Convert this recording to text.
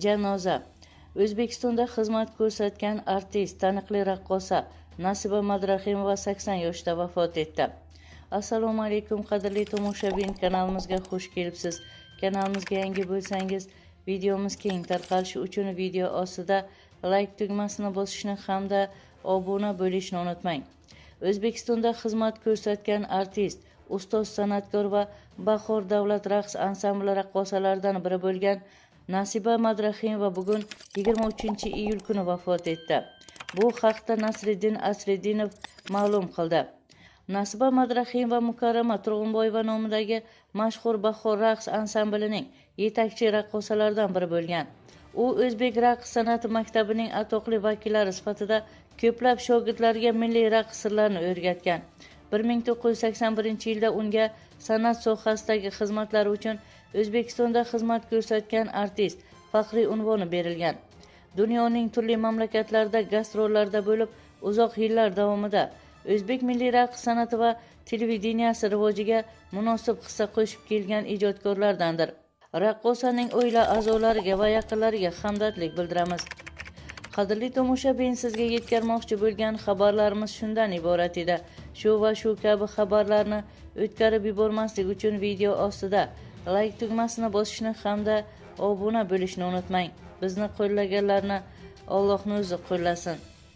Janoza. O'zbekistonda xizmat ko'rsatgan artist, taniqli raqqosa Nasiba Madrahimova 80 yoshda vafot etdi. Assalomu alaykum qadrli tomoshabin, kanalimizga xush kelibsiz. Kanalimizga yangi bo'lsangiz, videomiz keng tarqalishi uchun video ostida like tugmasini bosishni hamda obuna bo'lishni unutmang. O'zbekistonda xizmat ko'rsatgan artist, ustoz san'atkor va Bahor davlat raqs ansambli raqqosalaridan biri bo'lgan Nasiba Madrahimova bugun 23-iyul kuni vafot etdi. Bu haqda Nasriddin Asriddinov ma'lum qildi. Nasiba Madrahimova Mukarrama Turg'unboyeva nomidagi mashhur Bahor raqs ansamblining yetakchi raqqosalaridan biri bo'lgan. U o'zbek raqs san'ati maktabining atoqli vakillari sifatida ko'plab shogirdlarga milliy raqs sirlarini o'rgatgan. 1981-yilda unga san'at sohasidagi xizmatlari uchun O'zbekistonda xizmat ko'rsatgan artist faxriy unvoni berilgan. Dunyoning turli mamlakatlarida gastrollarda bo'lib, uzoq yillar davomida o'zbek milliy raqs san'ati va televideniyasi rivojiga munosib hissa qo'shib kelgan ijodkorlardandir. Raqqosaning oila a'zolariga va yaqinlariga hamdardlik bildiramiz. Qadrli tomoshabin, sizga yetkazmoqchi bo'lgan xabarlarimiz shundan iborat edi. Shu va shu kabi xabarlarni o'tkazib yubormaslik uchun video ostida like tugmasini bosishni hamda obuna bo'lishni unutmang. Bizni qo'llaganlarni Allohning o'zi qo'llasin.